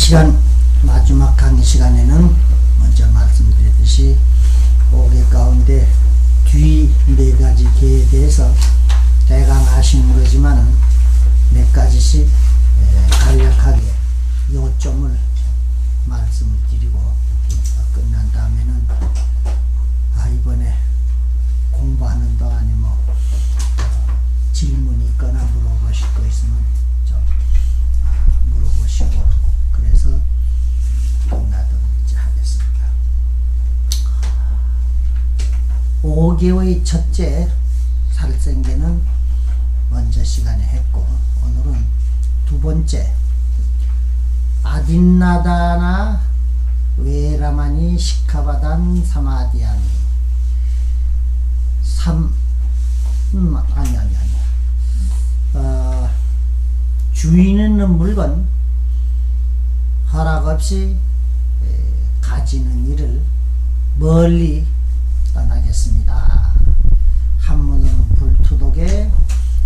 시간 마지막 강의 시간에는 먼저 말씀드렸듯이 5개 가운데 뒤 4가지 개에 대해서 대강 아시는 거지만은 몇 가지씩 간략하게 요점을 말씀을 드리고 끝난 다음에는 이번에 공부하는 동안에 질문이 있거나 물어보실 거 있으면 물어보시고 그래서 끝나도록 이제 하겠습니다. 5개의 첫째 살생계는 먼저 시간에 했고, 오늘은 두 번째 아딘나다나 웨라마니 시카바단 사마디아니 주인 있는 물건 허락 없이 가지는 일을 멀리 떠나겠습니다. 한문으로는 불투독에,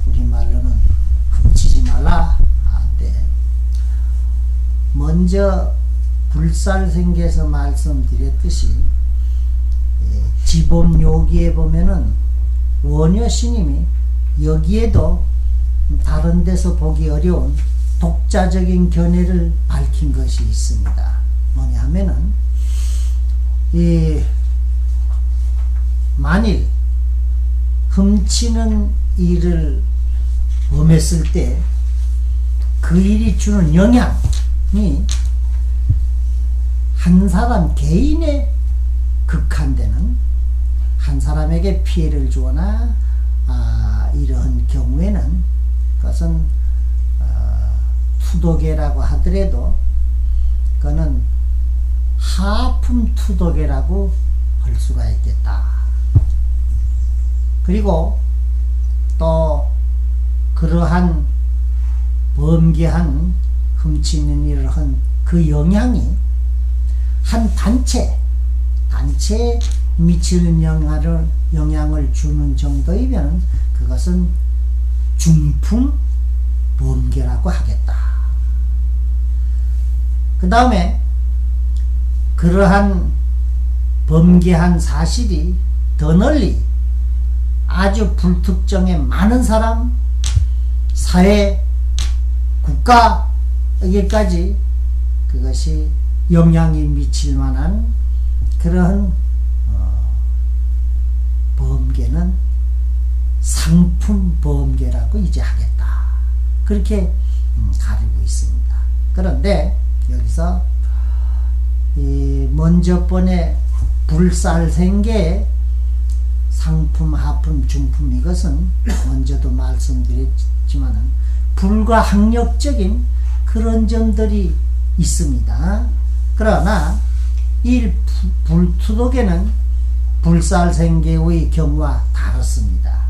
우리말로는 훔치지 말라. 먼저 불살생계에서 말씀드렸듯이 지법요기에 보면은 원효 스님이 여기에도 다른 데서 보기 어려운 독자적인 견해를 밝힌 것이 있습니다. 뭐냐 하면은 만일 훔치는 일을 범했을 때 그 일이 주는 영향이 한 사람 개인에 극한되는, 한 사람에게 피해를 주거나 이러한 경우에는 그것은 투독계라고 하더라도 그거는 하품 투독계라고 할 수가 있겠다. 그리고 또 그러한 범계한 훔치는 일을 한 그 영향이 한 단체에 미치는 영향을 주는 정도이면 그것은 중품 범계라고 하겠다. 그 다음에 그러한 범계한 사실이 더 널리 아주 불특정의 많은 사람, 사회, 국가에게까지 그것이 영향이 미칠 만한 그러한 범계는 상품 범계라고 이제 하겠다. 그렇게 가리고 있습니다. 그런데 여기서 먼저 번에 불살생계의 상품, 하품, 중품, 이것은 먼저도 말씀드렸지만은 불가항력적인 그런 점들이 있습니다. 그러나 이 불투독에는 불살생계의 경우와 다릅니다.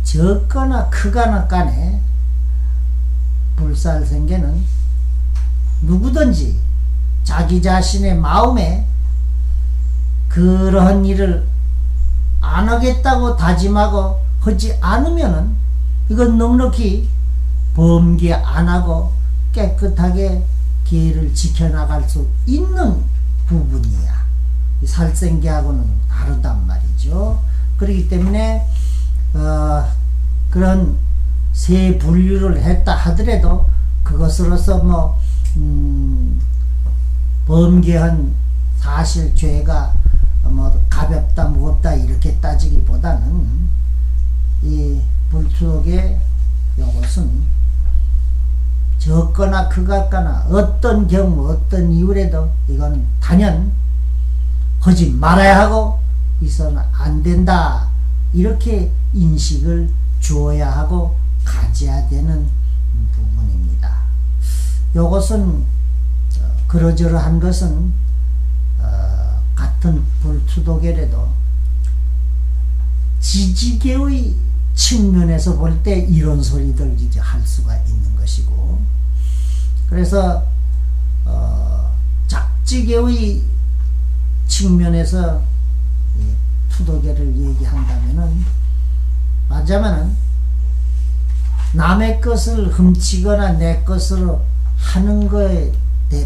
적거나 크거나 간에 불살생계는 누구든지 자기 자신의 마음에 그러한 일을 안 하겠다고 다짐하고 하지 않으면은 이건 넉넉히 범계 안 하고 깨끗하게 계를 지켜나갈 수 있는 부분이야. 살생계하고는 다르단 말이죠. 그렇기 때문에 그런 세 분류를 했다 하더라도 그것으로서 범계한 사실 죄가 가볍다 무겁다 이렇게 따지기보다는 이 불투독의 요것은 적거나 크거나 어떤 경우 어떤 이유라도 이거는 단연 하지 말아야 하고 있어는 안 된다, 이렇게 인식을 주어야 하고 가져야 되는 부분입니다. 요것은 그러저러한 것은 같은 불투독이라도 지지계의 측면에서 볼 때 이런 소리들 이제 할 수가 있는 것이고, 그래서 작지계의 측면에서 투독계를 얘기한다면은 맞자면은 남의 것을 훔치거나 내 것으로 하는 거에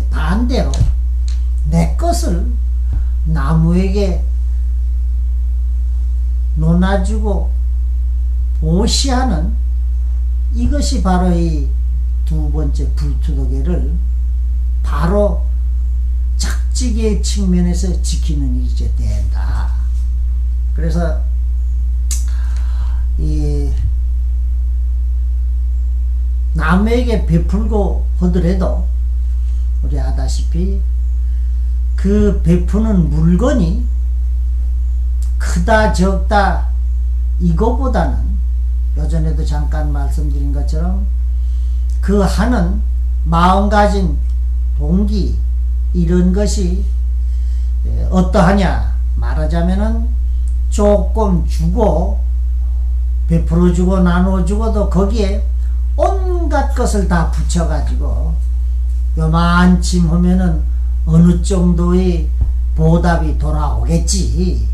반대로 내 것을 나무에게 논아주고 보시하는 이것이 바로 이 두 번째 불투독애를 바로 작직의 측면에서 지키는 일이 된다. 그래서 이 남에게 베풀고 하더라도 우리 아다시피 그 베푸는 물건이 크다 적다 이거보다는 요전에도 잠깐 말씀드린 것처럼 그 하는 마음가짐 동기 이런 것이 어떠하냐 말하자면은 조금 주고 베풀어주고 나눠주고도 거기에 온갖 것을 다 붙여가지고 요만침 하면은 어느 정도의 보답이 돌아오겠지.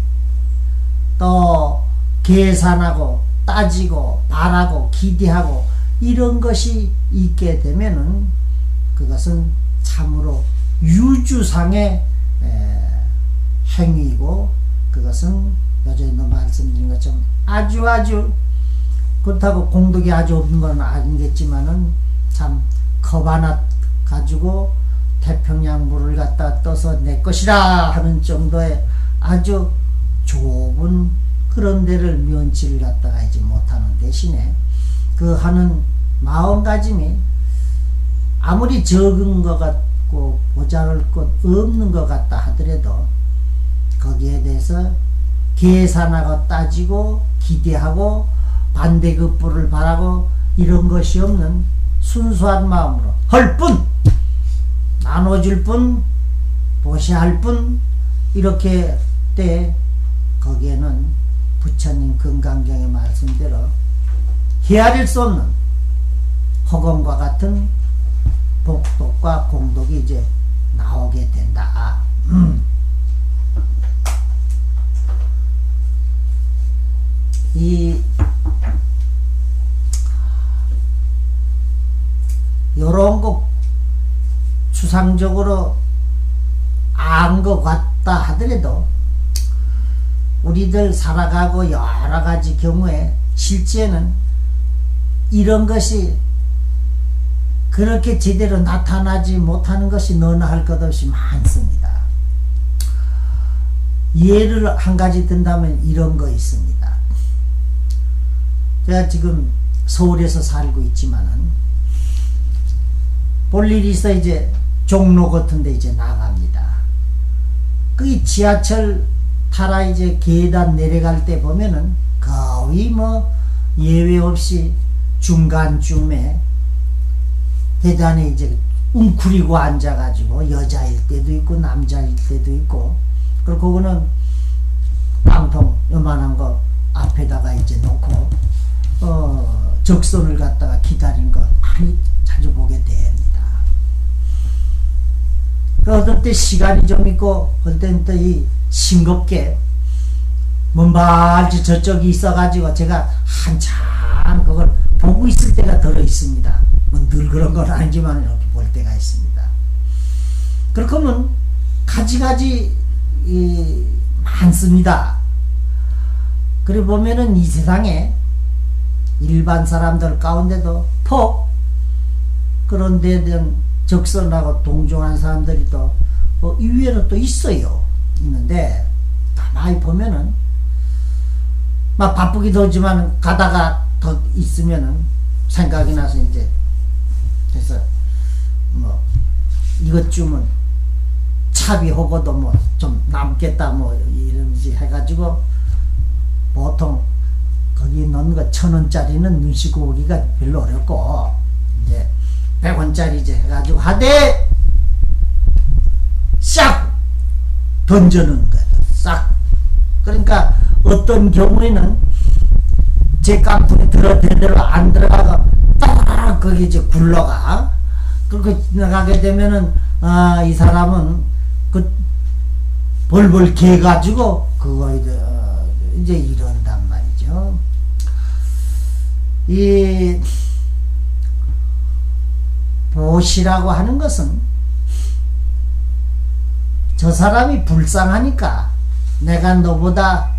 또 계산하고 따지고 바라고 기대하고 이런 것이 있게 되면은 그것은 참으로 유주상의 행위이고 그것은 여전히도 말씀드린 것처럼 아주 그렇다고 공덕이 아주 없는 건 아니겠지만은 참 컵 하나 가지고 태평양 물을 갖다 떠서 내 것이라 하는 정도의 아주 좁은 그런 데를 면치를 갖다가 이제 못하는 대신에 그 하는 마음가짐이 아무리 적은 것 같고 모자랄 것 없는 것 같다 하더라도 거기에 대해서 계산하고 따지고 기대하고 반대급부를 바라고 이런 것이 없는 순수한 마음으로 할 뿐, 나눠줄 뿐, 보시할 뿐 이렇게 때 거기에는 부처님 금강경의 말씀대로 헤아릴 수 없는 허공과 같은 복덕과 공덕이 이제 나오게 된다. 요런 거 추상적으로 안 것 같다 하더라도 우리들 살아가고 여러 가지 경우에 실제는 이런 것이 그렇게 제대로 나타나지 못하는 것이 너나 할 것 없이 많습니다. 예를 한 가지 든다면 이런 거 있습니다. 제가 지금 서울에서 살고 있지만은 볼 일이 있어 이제 종로 같은 데 이제 나갑니다. 그 지하철 타라 이제 계단 내려갈 때 보면은 거의 뭐 예외 없이 중간쯤에 계단에 이제 웅크리고 앉아가지고 여자일 때도 있고 남자일 때도 있고 그리고 그거는 빵통 요만한 거 앞에다가 이제 놓고 적선을 갖다가 기다린 거 많이 자주 보게 됩니다. 그 어떤 때 시간이 좀 있고 어떤 때는 또 이 싱겁게 먼발치 저쪽이 있어가지고 제가 한참 그걸 보고 있을 때가 들어 있습니다. 뭐 늘 그런 건 아니지만 이렇게 볼 때가 있습니다. 그렇게 하면 가지가지 많습니다. 그래 보면은 이 세상에 일반 사람들 가운데도 폭 그런 데에 대한 적선하고 동종한 사람들이 또 이외에는 또 있어요. 있는데 가만히 보면은 막 바쁘기도 하지만 가다가 더 있으면은 생각이 나서 이제 그래서 뭐 이것쯤은 차비하고도 뭐 좀 남겠다 뭐 이런지 해가지고 보통 거기 넣는 거 1,000원짜리는 눈치고 오기가 별로 어렵고 이제 100원짜리 이제 해가지고 하되 싹 던져놓은 거예요. 싹. 그러니까 어떤 경우에는 제 깡통에 들어대대로 안 들어가고 딱 거기 이제 굴러가. 그렇게 지나가게 되면은 이 사람은 그 벌벌 개가지고 그거 이제 이런단 말이죠. 이 보시라고 하는 것은 저 사람이 불쌍하니까, 내가 너보다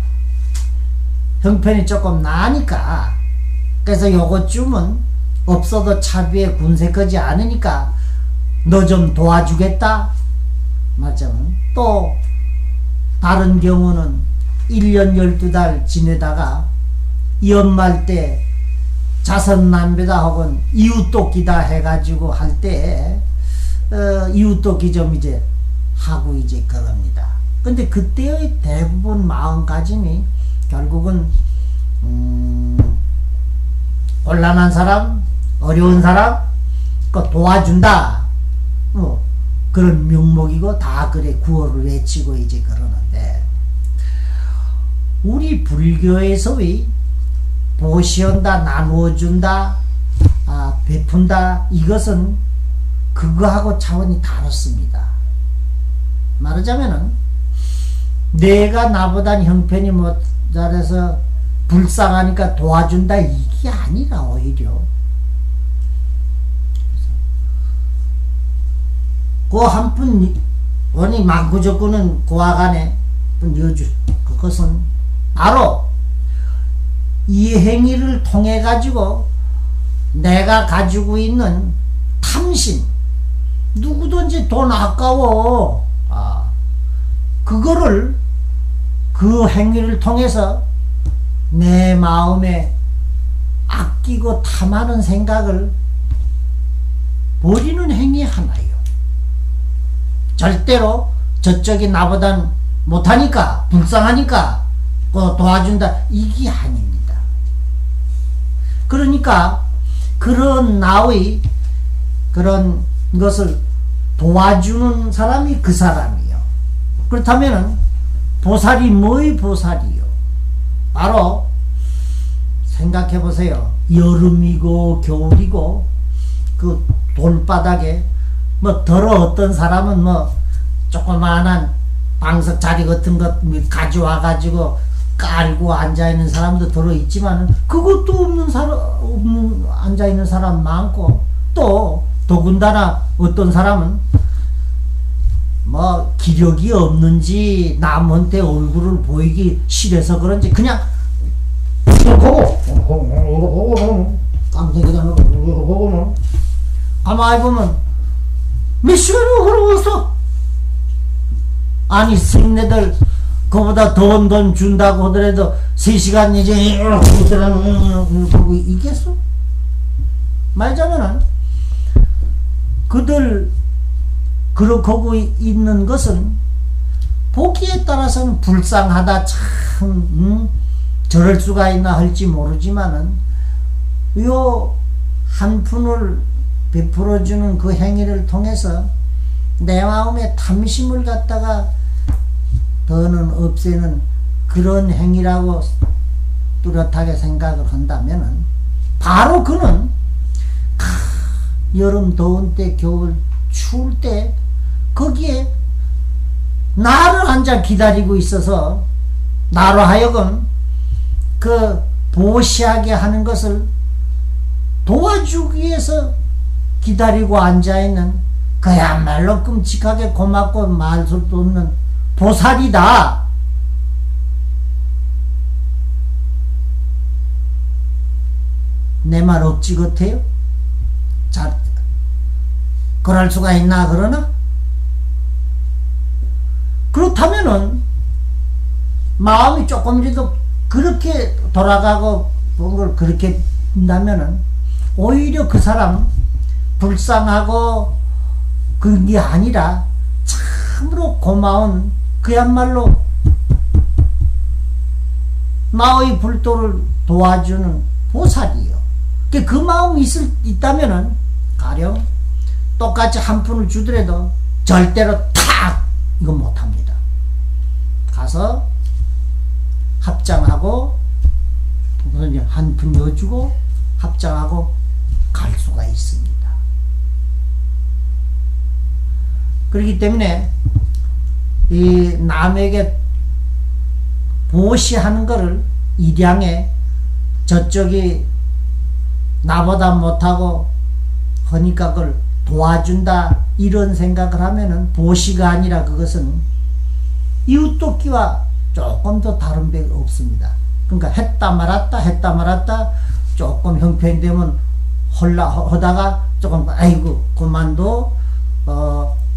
형편이 조금 나으니까, 그래서 요것쯤은 없어도 차비에 군세 거지 않으니까 너 좀 도와주겠다 말자면, 또 다른 경우는 1년 12달 지내다가 연말 때 자선남배다 혹은 이웃돕기다 해가지고 할 때 이웃돕기 좀 이제 하고 이제 그럽니다. 근데 그때의 대부분 마음가짐이 결국은 곤란한 사람, 어려운 사람 도와준다, 그런 명목이고 다 그래 구호를 외치고 이제 그러는데, 우리 불교에서의 보시한다, 나누어준다, 베푼다, 이것은 그거하고 차원이 다릅니다. 말하자면은 내가 나보단 형편이 잘해서 불쌍하니까 도와준다, 이게 아니라 오히려 그 한푼 원이 만구적구는 고아간에 여주, 그것은 바로 이 행위를 통해 가지고 내가 가지고 있는 탐심, 누구든지 돈 아까워, 그거를 그 행위를 통해서 내 마음에 아끼고 탐하는 생각을 버리는 행위 하나예요. 절대로 저쪽이 나보단 못하니까, 불쌍하니까 도와준다, 이게 아닙니다. 그러니까 그런 나의 그런 것을 도와주는 사람이 그 사람이요. 그렇다면 보살이 뭐의 보살이요? 바로 생각해 보세요. 여름이고 겨울이고 그 돌바닥에 어떤 사람은 조그마한 방석 자리 같은 것 가져와 가지고 깔고 앉아 있는 사람도 들어 있지만, 그것도 없는 사람, 앉아 있는 사람 많고, 또 더군다나 어떤 사람은 기력이 없는지 남한테 얼굴을 보이기 싫어서 그런지 그냥 보고 깜짝이야 보고는 가만히 보면 몇 시간을 걸어왔어. 아니 승내들 그보다 더운 돈 준다고 하더라도 3시간 이제 보고 있겠어? 말하자면은 그들 그러고 있는 것은 보기에 따라서는 불쌍하다, 참 저럴 수가 있나 할지 모르지만은 요 한 푼을 베풀어주는 그 행위를 통해서 내 마음의 탐심을 갖다가 더는 없애는 그런 행위라고 뚜렷하게 생각을 한다면은, 바로 그는 여름 더운 때, 겨울 추울 때 거기에 나를 앉아 기다리고 있어서 나로 하여금 그 보시하게 하는 것을 도와주기 위해서 기다리고 앉아있는, 그야말로 끔찍하게 고맙고 말수도 없는 보살이다. 내 말 억지 같아요? 자, 그럴 수가 있나 그러나? 그렇다면은 마음이 조금이라도 그렇게 돌아가고 본 걸 그렇게 본다면은 오히려 그 사람 불쌍하고 그게 아니라 참으로 고마운, 그야말로 마의 불도를 도와주는 보살이요. 그 마음이 있다면은 가령 똑같이 한 푼을 주더라도 절대로 탁 이거 못합니다. 가서 합장하고 한 푼 넣어주고 합장하고 갈 수가 있습니다. 그렇기 때문에 이 남에게 보시하는 것을 일양에 저쪽이 나보다 못하고 하니까 그걸 도와준다, 이런 생각을 하면은 보시가 아니라 그것은 이웃돕기와 조금 더 다른 배 없습니다. 그러니까 했다 말았다 조금 형편되면 하다가 조금 아이고 그만둬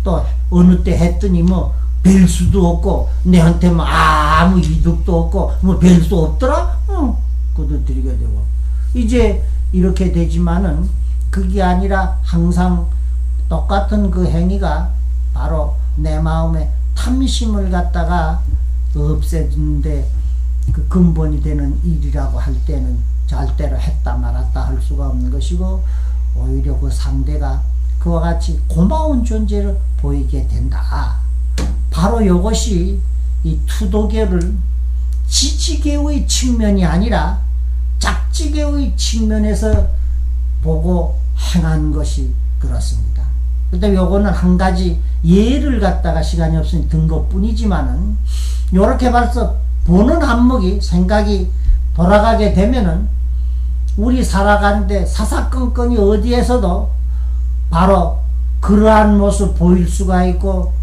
또 어느 때 했더니 뭐 뵐 수도 없고 내한테 뭐 아무 이득도 없고 뭐 뵐 수 없더라. 그것도 드리게 되고 이제 이렇게 되지만은 그게 아니라 항상 똑같은 그 행위가 바로 내 마음에 탐심을 갖다가 없애주는데 그 근본이 되는 일이라고 할 때는 절대로 했다 말았다 할 수가 없는 것이고 오히려 그 상대가 그와 같이 고마운 존재를 보이게 된다. 바로 이것이 이 투도계를 지지계의 측면이 아니라 작지계의 측면에서 보고 행한 것이 그렇습니다. 근데 요거는 한 가지 예를 갖다가 시간이 없으니 든 것 뿐이지만은 요렇게 벌써 보는 한목이 생각이 돌아가게 되면은 우리 살아가는데 사사건건이 어디에서도 바로 그러한 모습 보일 수가 있고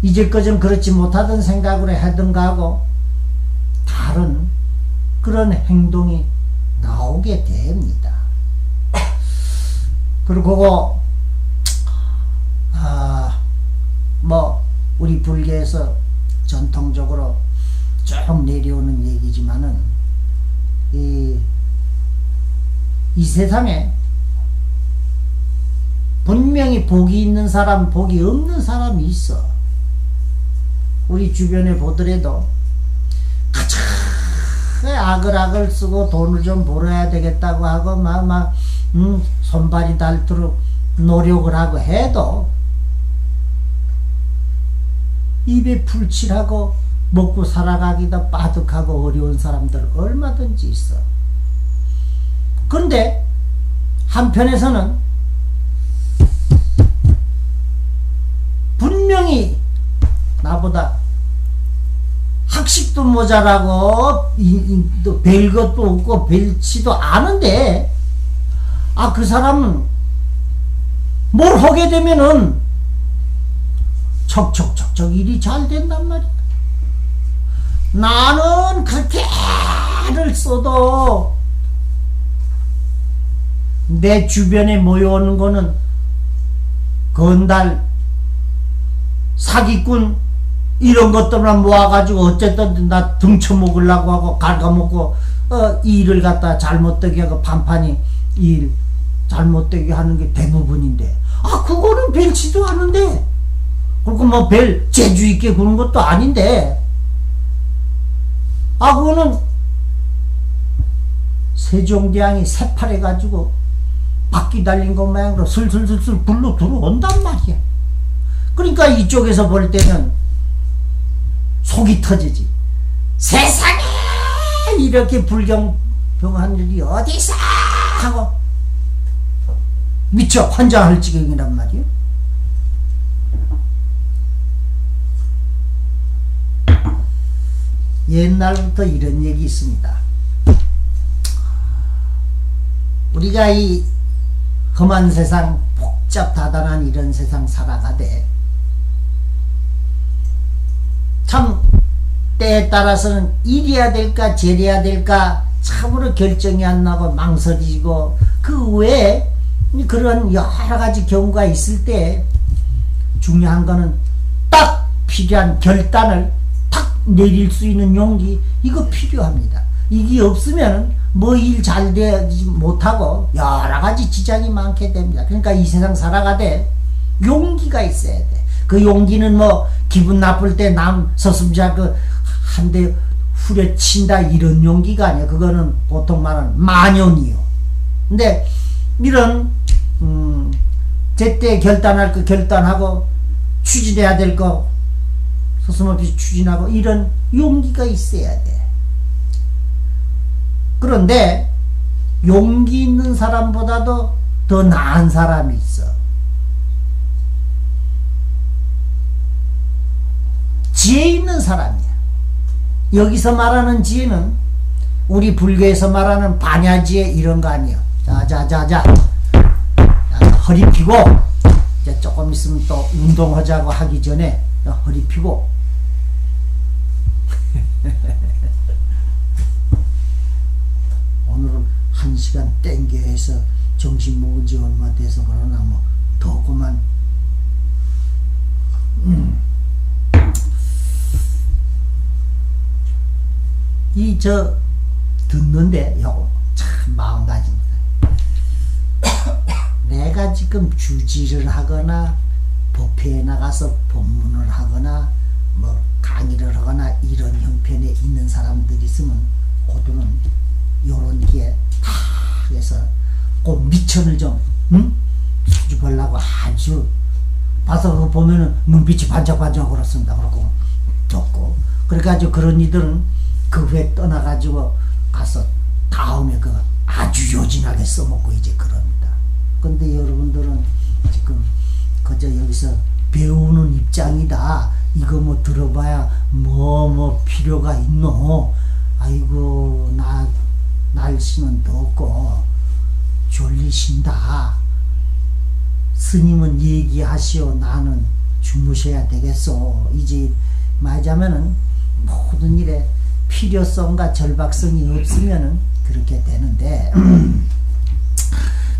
이제껏은 그렇지 못하던 생각으로 하던가 하고 다른 그런 행동이 나오게 됩니다. 그리고 뭐 우리 불교에서 전통적으로 쭉 내려오는 얘기지만은 이 세상에 분명히 복이 있는 사람, 복이 없는 사람이 있어. 우리 주변에 보더라도 가장 악을 쓰고 돈을 좀 벌어야 되겠다고 하고 막 손발이 닳도록 노력을 하고 해도 입에 풀칠하고 먹고 살아가기도 빠득하고 어려운 사람들 얼마든지 있어. 그런데 한편에서는 분명히 나보다 학식도 모자라고 또 뵐 것도 없고 뵐지도 않은데 그 사람은 뭘 하게 되면은 척척척척 일이 잘 된단 말이야. 나는 그렇게 애를 써도 내 주변에 모여오는 거는 건달 사기꾼 이런 것들만 모아가지고 어쨌든 나 등쳐먹으려고 하고 갉아먹고 일을 갖다 잘못되게 하고 판판이 일 잘못되게 하는 게 대부분인데 그거는 벨지도 않은데 그리고 뭐 벨 재주 있게 그런 것도 아닌데 그거는 세종대왕이 새팔해가지고 바퀴 달린 것 모양으로 슬슬슬슬 불러 들어온단 말이야. 그러니까 이쪽에서 볼 때는 속이 터지지. 세상에 이렇게 불경병한 일이 어디 있어 하고 미쳐 환장할 지경이란 말이에요. 옛날부터 이런 얘기 있습니다. 우리가 이 험한 세상 복잡다단한 이런 세상 살아가되 참 때에 따라서는 이래야 될까 저래야 될까 참으로 결정이 안 나고 망설이고 그 외에 그런 여러 가지 경우가 있을 때 중요한 거는 딱 필요한 결단을 탁 내릴 수 있는 용기 이거 필요합니다. 이게 없으면 뭐 일 잘 되지 못하고 여러 가지 지장이 많게 됩니다. 그러니까 이 세상 살아가되 용기가 있어야 돼. 그 용기는 뭐 기분 나쁠 때 남 서슴자 그 한 대 후려친다 이런 용기가 아니야. 그거는 보통 말하는 만용이요. 근데 이런 제때 결단할 거 결단하고 추진해야 될 거 서슴없이 추진하고 이런 용기가 있어야 돼. 그런데 용기 있는 사람보다도 더 나은 사람이 있어. 지혜 있는 사람이야. 여기서 말하는 지혜는 우리 불교에서 말하는 반야지혜 이런 거 아니야. 자, 허리 펴고 이제 조금 있으면 또 운동하자고 하기 전에 허리 펴고 오늘은 1시간 땡겨해서 정신 먹은 지 얼마 돼서 그러나 뭐 더구만 듣는데 요거 참 마음가짐이다. 내가 지금 주지를 하거나 법회에 나가서 법문을 하거나 뭐 강의를 하거나 이런 형편에 있는 사람들이 있으면 그들은 요런 게 다 해서 꼭 미천을 좀 수줍으려고 아주 봐서 그거 보면은 눈빛이 반짝반짝 그렇습니다. 그러고 좋고 그래가지고 그런 이들은 그 후에 떠나가지고 가서 다음에 그 아주 요진하게 써먹고 이제 그럽니다. 근데 여러분들은 지금 그저 여기서 배우는 입장이다. 이거 뭐 들어봐야 뭐 필요가 있노. 아이고 날씨는 덥고 졸리신다. 스님은 얘기하시오. 나는 주무셔야 되겠소. 이제 말하자면은 모든 일에 필요성과 절박성이 없으면은 그렇게 되는데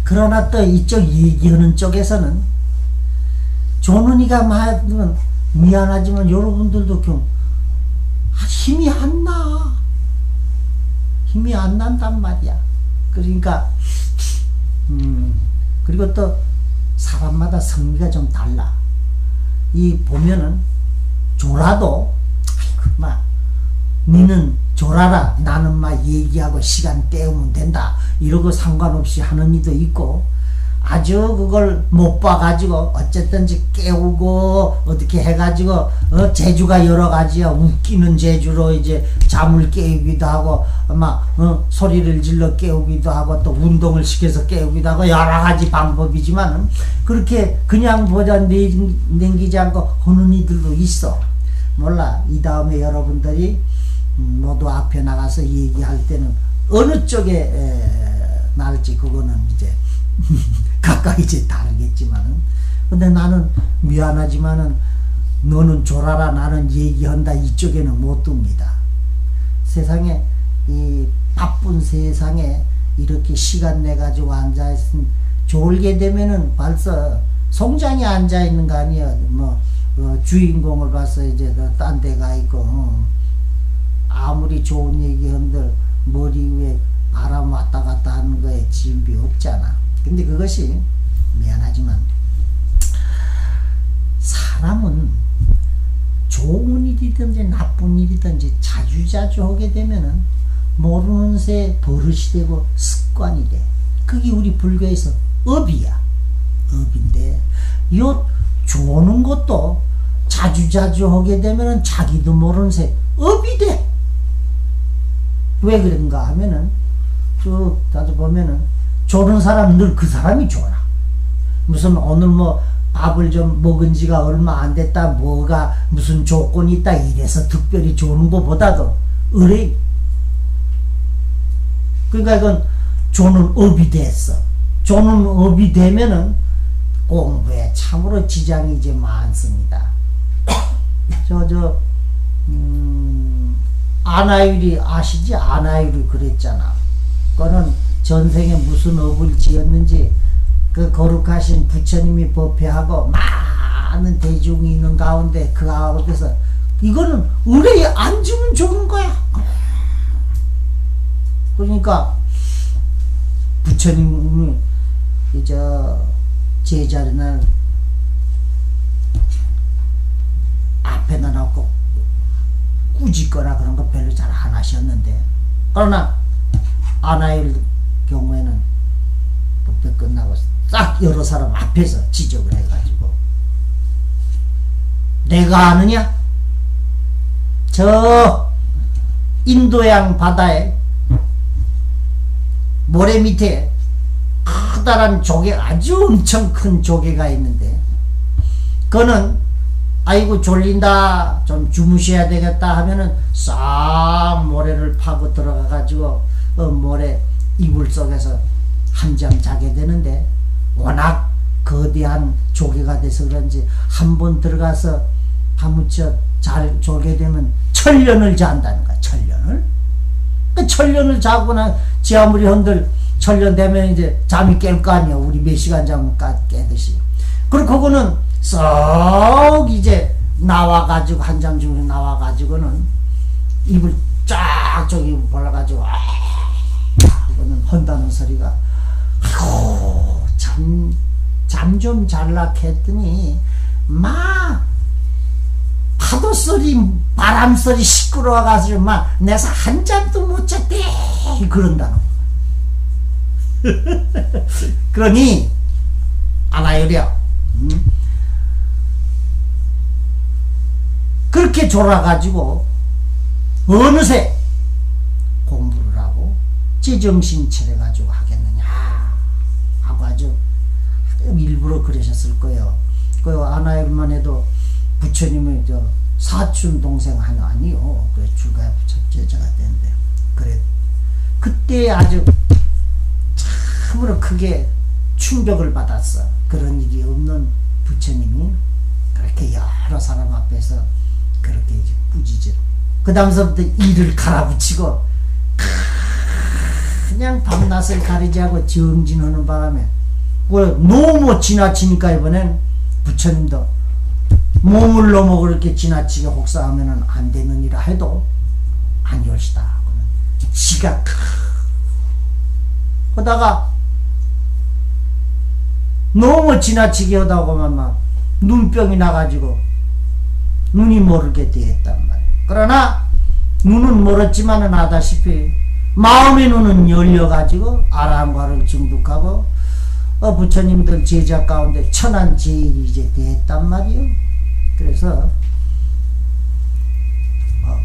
그러나 또 이쪽 얘기하는 쪽에서는 조는이가 말하면 미안하지만 여러분들도 좀 힘이 안 나. 힘이 안 난단 말이야. 그러니까 그리고 또 사람마다 성미가 좀 달라. 이 보면은 졸아도 아이고 막 니는 졸아라. 나는 막 얘기하고 시간 때우면 된다. 이러고 상관없이 하는 이도 있고 아주 그걸 못 봐가지고 어쨌든지 깨우고 어떻게 해가지고 재주가 여러 가지야. 웃기는 재주로 이제 잠을 깨우기도 하고 막 소리를 질러 깨우기도 하고 또 운동을 시켜서 깨우기도 하고 여러 가지 방법이지만은 그렇게 그냥 보자 남기지 않고 하는 이들도 있어. 몰라. 이 다음에 여러분들이 모두 앞에 나가서 얘기할 때는 어느 쪽에 날지 그거는 이제 각각 이제 다르겠지만은 근데 나는 미안하지만은 너는 졸아라 나는 얘기한다 이쪽에는 못 둡니다. 세상에 이 바쁜 세상에 이렇게 시간 내 가지고 앉아 있으면 졸게 되면은 벌써 송장에 앉아 있는 거 아니야. 뭐 주인공을 봐서 이제 딴 데 가 있고 아무리 좋은 얘기 한들 머리 위에 바람 왔다 갔다 하는 거에 진비 없잖아. 근데 그것이 미안하지만 사람은 좋은 일이든지 나쁜 일이든지 자주자주 하게 되면은 모르는 새 버릇이 되고 습관이 돼. 그게 우리 불교에서 업이야. 업인데 요 조는 것도 자주자주 하게 되면은 자기도 모르는 새 업이 돼. 왜 그런가 하면은 쭉 자주 보면은 조는 사람 늘 그 사람이 졸아. 무슨 오늘 뭐 밥을 좀 먹은 지가 얼마 안 됐다 뭐가 무슨 조건이 있다 이래서 특별히 조는 것보다도 의뢰. 그러니까 이건 조는 업이 됐어. 조는 업이 되면은 공부에 참으로 지장이 이제 많습니다. 아나율이 아시지? 아나율이 그랬잖아. 그거는 전생에 무슨 업을 지었는지 그 거룩하신 부처님이 법회하고 많은 대중이 있는 가운데 그 가운데서 이거는 의뢰에 안 주면 좋은 거야. 그러니까 부처님이 이제 제자리는 앞에다 놓고 꾸짖거나 그런 거 별로 잘 안 하셨는데 그러나 아나일 경우에는 법회 끝나고 싹 여러 사람 앞에서 지적을 해가지고 내가 아느냐? 저 인도양 바다에 모래 밑에 커다란 조개 아주 엄청 큰 조개가 있는데 그는 아이고 졸린다 좀 주무셔야 되겠다 하면은 싹 모래를 파고 들어가 가지고 모래 이불 속에서 한잠 자게 되는데 워낙 거대한 조개가 돼서 그런지 한 번 들어가서 파묻혀 잘 졸게 되면 천년을 잔다는 거야. 천년을. 그 천년을 자거나 지 아무리 흔들 천년 되면 이제 잠이 깰 거 아니야. 우리 몇 시간 자면 깨듯이. 그리고 그거는 썩 이제 나와가지고 한 장 중에 나와가지고는 입을 쫙 저기 벌려가지고 그거는 헌다는 소리가 아이고 잠 좀 잘라 했더니 막 파도 소리 바람 소리 시끄러워가지고 막 내서 한 잠도 못 잤대 그런다는 거. 그러니 아나요려 그렇게 졸아가지고 어느새 공부를 하고 제정신 차려가지고 하겠느냐 하고 아주 일부러 그러셨을 거예요. 그 아나열만 해도 부처님의 저 사촌 동생 하나 아니요. 그 출가 제자가 됐는데 그래 그때 아주 참으로 크게 충격을 받았어. 그런 일이 없는 부처님이 그렇게 여러 사람 앞에서 그렇게 이제 꾸짖어. 그 다음서부터 이를 갈아붙이고 그냥 밤낮을 가리지 않고 정진하는 바람에 너무 지나치니까 이번엔 부처님도 몸을 너무 그렇게 지나치게 혹사하면 안 되는 이라 해도 아니올시다 하고는 지가 하다가 너무 지나치게 하다 보면 막 눈병이 나가지고 눈이 모르게 되었단 말이에요. 그러나 눈은 멀었지만은 아다시피 마음의 눈은 열려가지고 아랑과를 증득하고 부처님들 제자 가운데 천한 제일이 이제 됐단 말이에요. 그래서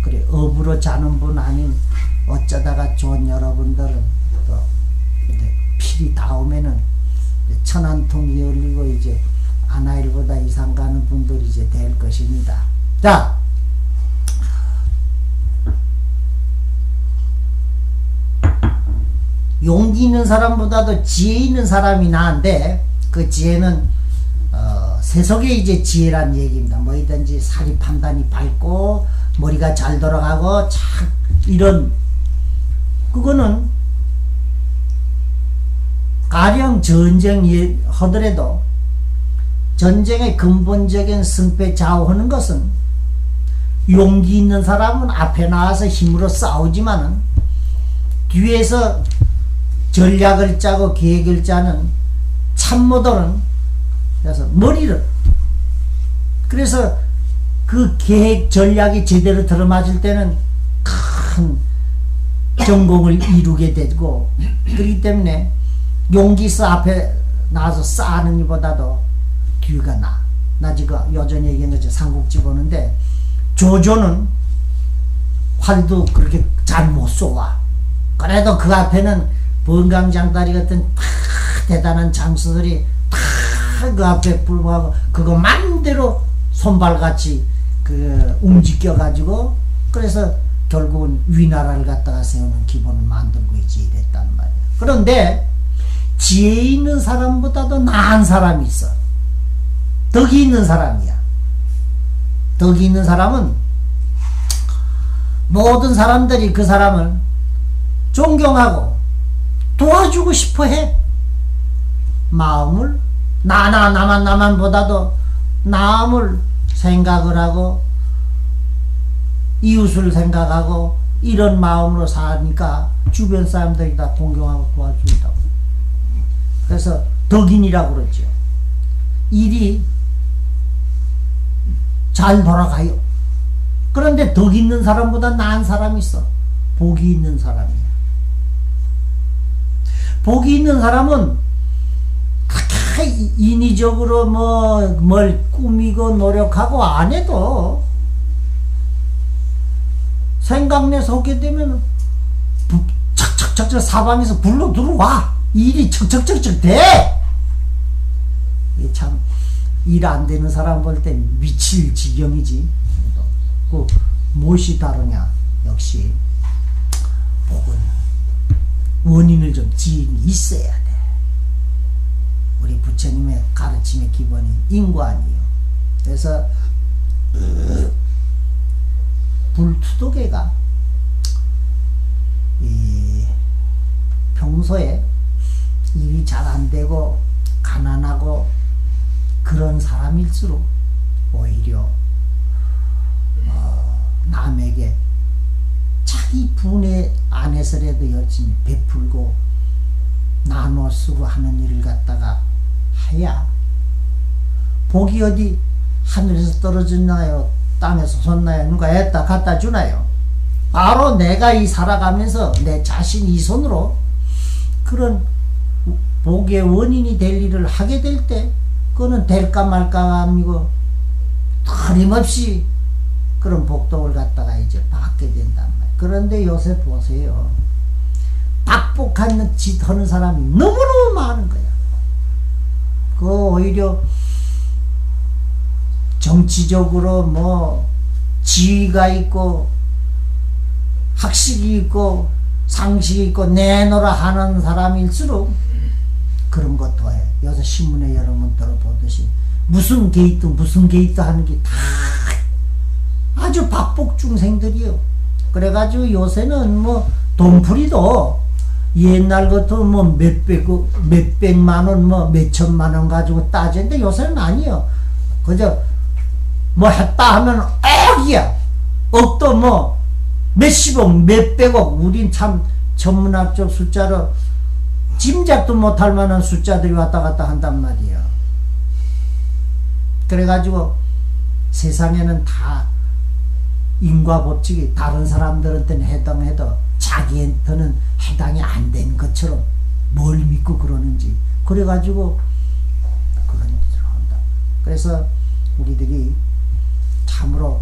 그래 업으로 자는 분 아닌 어쩌다가 좋은 여러분들은 또 필이 닿으면은 천한통이 열리고 이제 아나일보다 이상 가는 분들이 이제 될 것입니다. 자, 용기 있는 사람보다도 지혜 있는 사람이 나은데 그 지혜는 세속의 이제 지혜란 얘기입니다. 뭐든지 사리 판단이 밝고 머리가 잘 돌아가고 착 이런 그거는 가령 전쟁 하더라도 전쟁의 근본적인 승패 좌우하는 것은 용기 있는 사람은 앞에 나와서 힘으로 싸우지만은 뒤에서 전략을 짜고 계획을 짜는 참모들은 그래서 머리를 그래서 그 계획 전략이 제대로 들어맞을 때는 큰 전공을 이루게 되고 그렇기 때문에 용기 있어 앞에 나와서 싸는 이보다도 뒤가 나 지금 여전히 얘기하는 거죠. 삼국지 보는데 조조는 활도 그렇게 잘 못 쏘아. 그래도 그 앞에는 번강장다리 같은 대단한 장수들이 다 그 앞에 불구하고 그거 맘대로 손발같이 그 움직여 가지고 그래서 결국은 위나라를 갖다가 세우는 기본을 만들고 이제 이랬단 말이야. 그런데 지혜 있는 사람보다도 나은 사람이 있어. 덕이 있는 사람이야. 덕이 있는 사람은 모든 사람들이 그 사람을 존경하고 도와주고 싶어 해. 마음을 나만 보다도 남을 생각을 하고 이웃을 생각하고 이런 마음으로 사니까 주변 사람들이 다 동경하고 도와준다고. 그래서 덕인이라고 그러죠. 일이 잘 돌아가요. 그런데 덕 있는 사람보다 나은 사람이 있어. 복이 있는 사람이야. 복이 있는 사람은 그렇게 인위적으로 뭘 꾸미고 노력하고 안 해도 생각내서 하게 되면 척척척척 사방에서 불러 들어와. 일이 척척척척 돼. 이게 참 일 안 되는 사람 볼 때 미칠 지경이지. 그 무엇이 다르냐? 역시 복은 원인을 좀 지인이 있어야 돼. 우리 부처님의 가르침의 기본이 인과아니에요. 그래서 불투독애가 평소에 일이 잘 안 되고 가난하고 그런 사람일수록 오히려 남에게 자기 분해 안에서라도 열심히 베풀고 나눠 쓰고 하는 일을 갖다가 해야 복이 어디 하늘에서 떨어졌나요? 땅에서 솟나요? 누가 했다 갖다 주나요? 바로 내가 이 살아가면서 내 자신 이 손으로 그런 복의 원인이 될 일을 하게 될 때 그거는 될까 말까 아니고 끊임없이 그런 복덕을 갖다가 이제 받게 된단 말이에요. 그런데 요새 보세요. 박복한 짓 하는 사람이 너무너무 많은 거야. 그 오히려 정치적으로 뭐 지위가 있고 학식이 있고 상식이 있고 내노라 하는 사람일수록 그런 것도 해. 요새 신문에 여러분 들어보듯이 무슨 게이트 하는 게 다 아주 박복 중생들이요. 그래가지고 요새는 뭐 돈풀이도 옛날 같은 뭐 몇백만 원, 뭐 몇천만 원 가지고 따지는데 요새는 아니요. 그저 뭐 했다 하면 억이야. 억도 뭐 몇십억, 몇백억. 우린 참 전문학적 숫자로 짐작도 못할 만한 숫자들이 왔다 갔다 한단 말이야. 그래가지고 세상에는 다 인과법칙이 다른 사람들한테는 해당해도 자기한테는 해당이 안 된 것처럼 뭘 믿고 그러는지. 그래가지고 그런 짓을 한다. 그래서 우리들이 참으로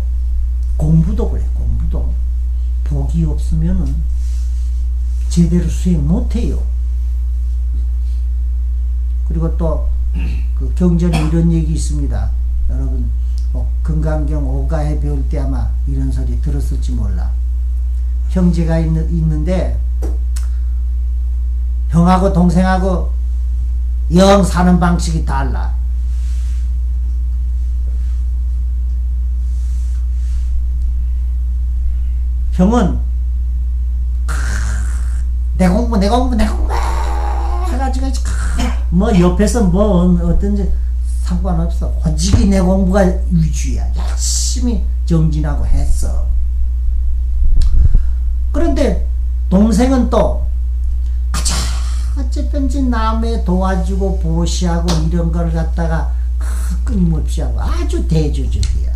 공부도 그래. 공부도 복이 없으면은 제대로 수행 못해요. 그리고 또 그 경전에 이런 얘기 있습니다. 여러분 금강경 오가에 배울 때 아마 이런 소리 들었을지 몰라. 형제가 있는데 형하고 동생하고 영 사는 방식이 달라. 형은 내 공부 해가지고 뭐 옆에서 뭐 어떤지 상관없어. 오직이 내 공부가 위주야. 열심히 정진하고 했어. 그런데 동생은 또 어쨌든지 남의 도와주고 보시하고 이런 걸 갖다가 끊임없이 하고 아주 대조적이야.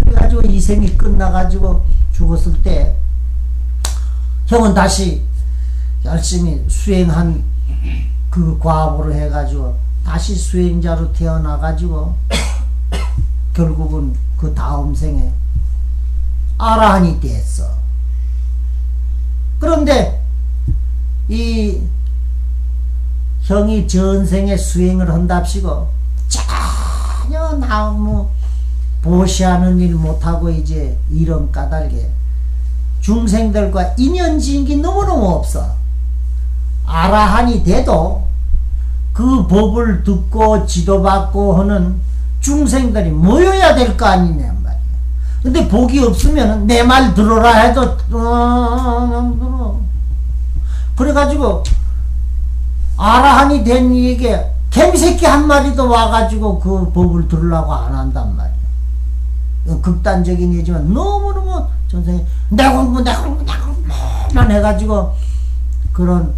그래가지고 이 생이 끝나가지고 죽었을 때 형은 다시 열심히 수행한 그 과보를 해가지고 다시 수행자로 태어나가지고 결국은 그 다음 생에 아라한이 됐어. 그런데 이 형이 전생에 수행을 한답시고 전혀 나무 보시하는 일 못하고 이제 이런 까닭에 중생들과 인연 지은 게 너무너무 없어. 아라한이 돼도 그 법을 듣고 지도받고 하는 중생들이 모여야 될 거 아니냐 말이야. 근데 복이 없으면 내 말 들어라 해도 안 들어. 그래가지고 아라한이 된 이에게 개미새끼 한 마리도 와가지고 그 법을 들으려고 안 한단 말이야. 극단적인 얘기지만 너무너무 전생에 내 공부만 해가지고 그런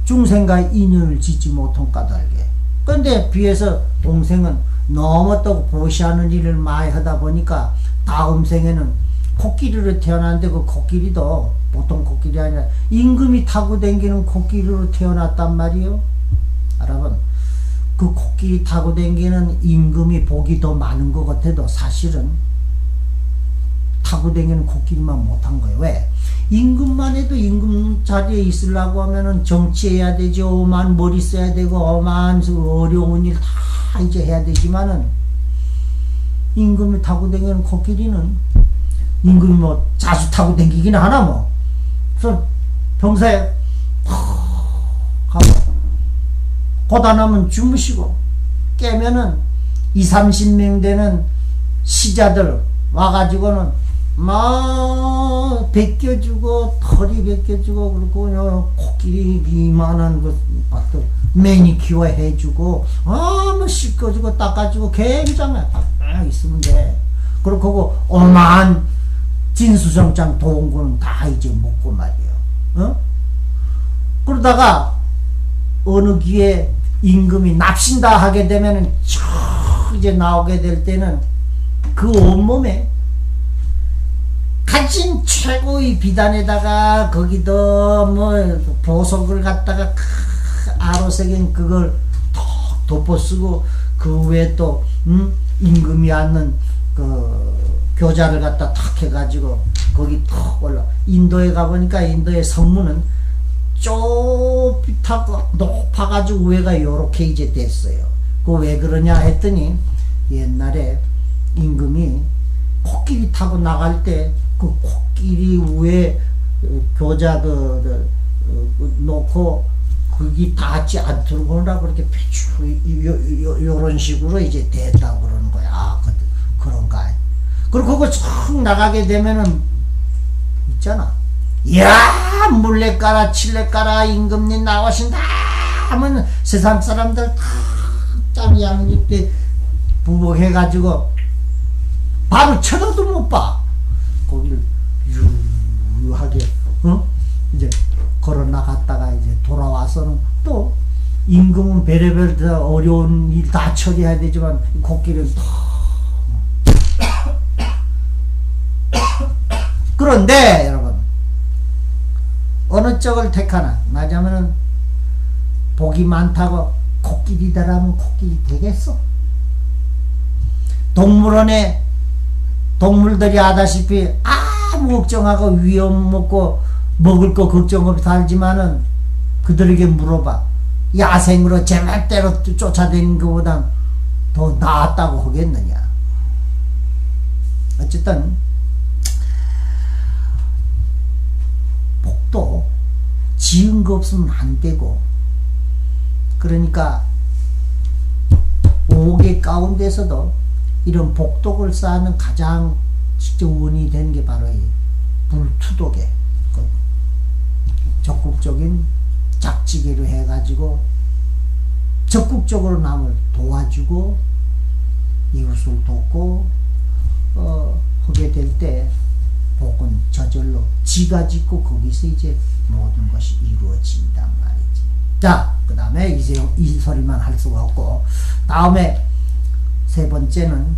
중생과 인연을 짓지 못한 까닭에. 그런데 비해서 동생은 너무 또 보시하는 일을 많이 하다 보니까 다음 생에는 코끼리로 태어났는데 그 코끼리도 보통 코끼리 아니라 임금이 타고 다니는 코끼리로 태어났단 말이요. 여러분 그 코끼리 타고 다니는 임금이 복이 더 많은 것 같아도 사실은 타고 다니는 코끼리만 못한 거예요. 왜? 임금만 해도 임금 자리에 있으려고 하면은 정치해야 되죠. 오만 머리 써야 되고 오만 어려운 일 다 이제 해야 되지만은 임금이 타고 다니는 코끼리는 임금이 뭐 자주 타고 다니긴 하나 뭐. 그래서 평소에 가고 고단하면 주무시고 깨면은 20-30명 되는 시자들 와가지고는 막 벗겨주고 털이 벗겨주고 그리고 코끼리 이만한 것도 매니큐어 해주고 뭐 씻겨주고 닦아주고 굉장히 딱 있으면 돼. 그리고 오만 진수성찬 동구는 다 이제 먹고 말이에요. 그러다가 어느 기회에 임금이 납신다 하게 되면은 이제 나오게 될 때는 그 온몸에 가진 최고의 비단에다가 거기도 뭐 보석을 갖다가 아로색인 그걸 톡 덮어쓰고 그 외에 또 임금이 앉는 그 교자를 갖다 탁 해가지고 거기 턱 올라. 인도에 가보니까 인도의 성문은 좁다고 높아가지고 위가 요렇게 이제 됐어요. 그 왜 그러냐 했더니 옛날에 임금이 코끼리 타고 나갈 때 그 코끼리 위에 교자 놓고 거기 닿지 않도록 하려고 그렇게 요런 식으로 이제 됐다고 그러는 거야. 그런가. 그리고 그거 쭉 나가게 되면은 있잖아. 야 물레 까라 칠레 까라 임금님 나오신다 하면 세상 사람들 다 양육대 부복해가지고 바로 쳐다도 못 봐. 거기를 유유하게 이제 걸어 나갔다가 이제 돌아와서는 또 임금은 별의별 어려운 일 다 처리해야 되지만 코끼리는 그런데 여러분 어느 쪽을 택하나? 말하자면은 복이 많다고 코끼리다라면 코끼리 되겠어? 동물원에 동물들이 하다시피 아무 걱정하고 위험 먹고 먹을 거 걱정 없이 살지만은 그들에게 물어봐. 야생으로 제멋대로 쫓아다니는 것보단 더 나았다고 하겠느냐? 어쨌든 복도 지은 거 없으면 안 되고, 그러니까 옥의 가운데서도 이런 복덕을 쌓는 가장 직접 원인이 되는 게 바로 이 불투독에 그 적극적인 작지기로 해가지고 적극적으로 남을 도와주고 이웃을 돕고 하게 될 때 복은 저절로 지가 짓고 거기서 이제 모든 것이 이루어진단 말이지. 자, 그 다음에 이 소리만 할 수가 없고, 다음에 세 번째는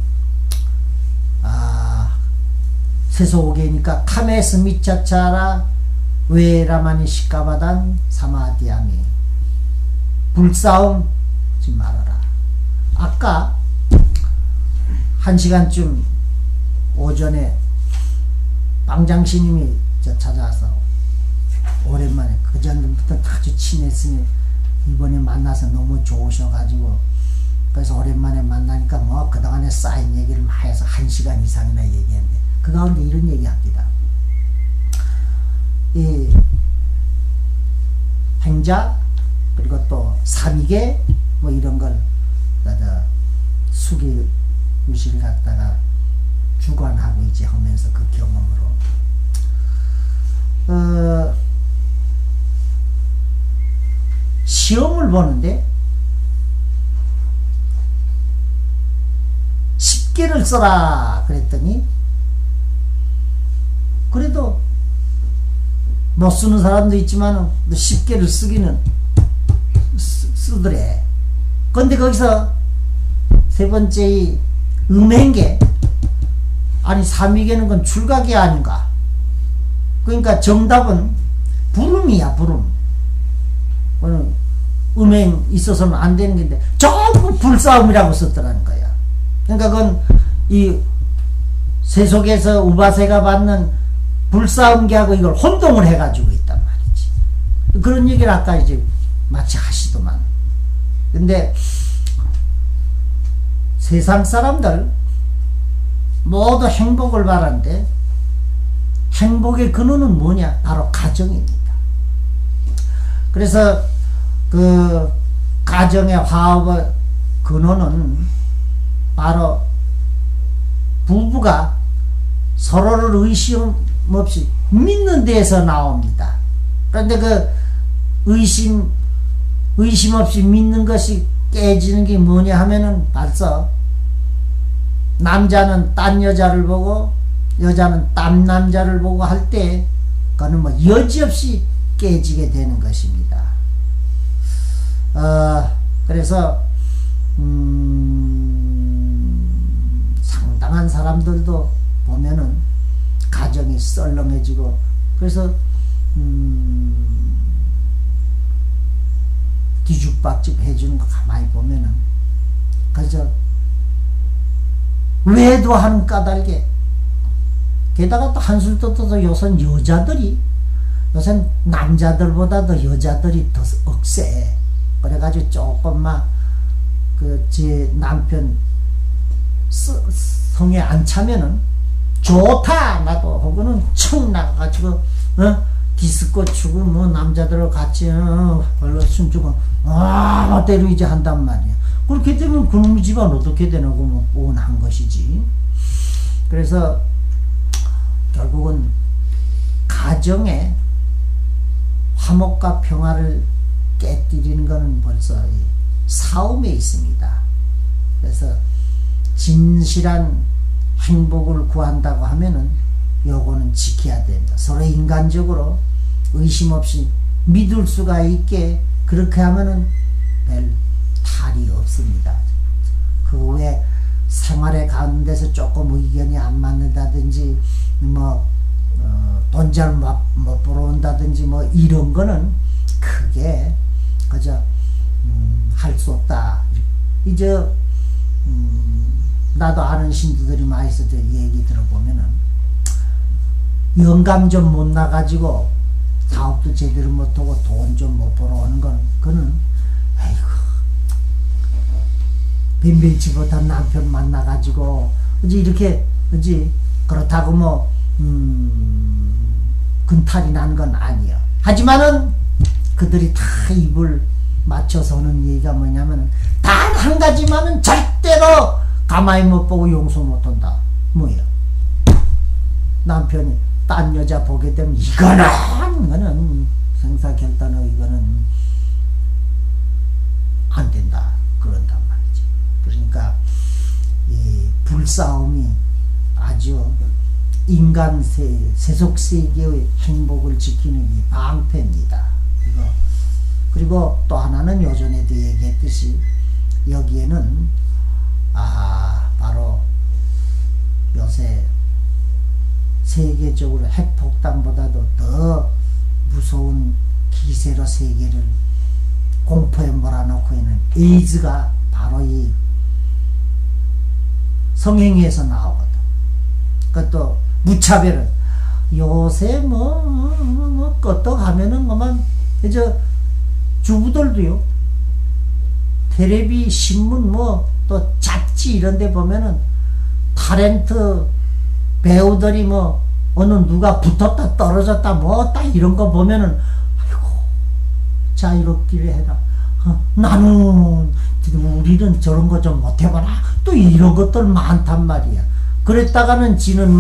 세소오게니까 카메스 미차차라 웨라마니 시카바단 사마디아미. 불싸움 하지 말아라. 아까 1시간쯤 오전에 방장스님이 찾아와서 오랜만에 그전부터 아주 친했으니 이번에 만나서 너무 좋으셔가지고, 그래서 오랜만에 만나니까 뭐 그동안에 쌓인 얘기를 막 해서 1시간 이상이나 얘기했는데 그 가운데 이런 얘기 합니다. 이 행자 그리고 또 삼위계 뭐 이런 걸 수기 유실 갖다가 주관하고 이제 하면서 그 경험으로 시험을 보는데 10개를 써라 그랬더니 그래도 못 쓰는 사람도 있지만 10개를 쓰기는 쓰더래. 근데 거기서 세 번째 이 음행계, 아니 삼위계는 건 출가계 아닌가. 그러니까 정답은 불음이야. 불음. 음행 있어서는 안 되는 건데 전부 불싸움이라고 썼더라는 거야. 그러니까 그건 이 세속에서 우바세가 받는 불싸움계하고 이걸 혼동을 해가지고 있단 말이지. 그런 얘기를 아까 이제 마치 하시더만. 근데 세상 사람들 모두 행복을 바라는데 행복의 근원은 뭐냐? 바로 가정입니다. 그래서 그 가정의 화합의 근원은 바로 부부가 서로를 의심 없이 믿는 데에서 나옵니다. 그런데 그 의심 없이 믿는 것이 깨지는 게 뭐냐 하면은 벌써 남자는 딴 여자를 보고 여자는 딴 남자를 보고 할 때 그거는 뭐 여지없이 깨지게 되는 것입니다. 그래서 상당한 사람들도 보면은 가정이 썰렁해지고 그래서 뒤죽박죽 해주는 거 가만히 보면은 그저 외도 하는 까닭에 게다가 또 한술 떠서 요선 여자들이 요새 남자들보다도 여자들이 더 억세. 그래가지고 조금만 그 제 남편 성에 안 차면은 좋다 나도 혹은 청 나가가지고 디스코 추고 뭐 남자들하고 같이 별로 춤추고 때로 이제 한단 말이야. 그렇게 되면 그놈의 집안 어떻게 되냐고 뭐 뻔한 것이지. 그래서 결국은 가정에 화목과 평화를 깨뜨리는 것은 벌써 싸움에 있습니다. 그래서 진실한 행복을 구한다고 하면은 요거는 지켜야 됩니다. 서로 인간적으로 의심 없이 믿을 수가 있게 그렇게 하면은 별 탈이 없습니다. 그 외에 생활에 가는 데서 조금 의견이 안 맞는다든지 돈 잘 못 벌어온다든지 뭐 이런 거는 크게 그저 할 수 없다. 이제 나도 아는 신도들이 많이 있어서 얘기 들어보면은 영감 좀 못 나가지고 사업도 제대로 못하고 돈 좀 못 벌어오는 건 그는 아이고 빈빈치 못한 남편 만나가지고 그지 이렇게 그지 그렇다고 뭐 근탈이 난 건 아니야. 하지만은 그들이 다 입을 맞춰서 하는 얘기가 뭐냐면 단 한 가지만은 절대로 가만히 못 보고 용서 못 한다. 뭐야? 남편이 딴 여자 보게 되면 이거는 생사결단의 이거는 안 된다. 그런단 말이지. 그러니까 이 불싸움이 아주 인간 세속세계의 행복을 지키는 이 방패입니다. 이거. 그리고 또 하나는 요전에도 얘기했듯이 여기에는 바로 요새 세계적으로 핵폭탄보다도 더 무서운 기세로 세계를 공포에 몰아넣고 있는 에이즈가 바로 이 성행위에서 나오거든. 그것도 무차별은 요새 껐떡하면은 뭐만 이제 주부들도요 텔레비 신문 또 잡지 이런 데 보면은 타렌트 배우들이 어느 누가 붙었다 떨어졌다 딱 이런 거 보면은 아이고 자유롭기를 해라. 나는 우리는 저런 거 좀 못해봐라. 또 이런 것들 많단 말이야. 그랬다가는 지는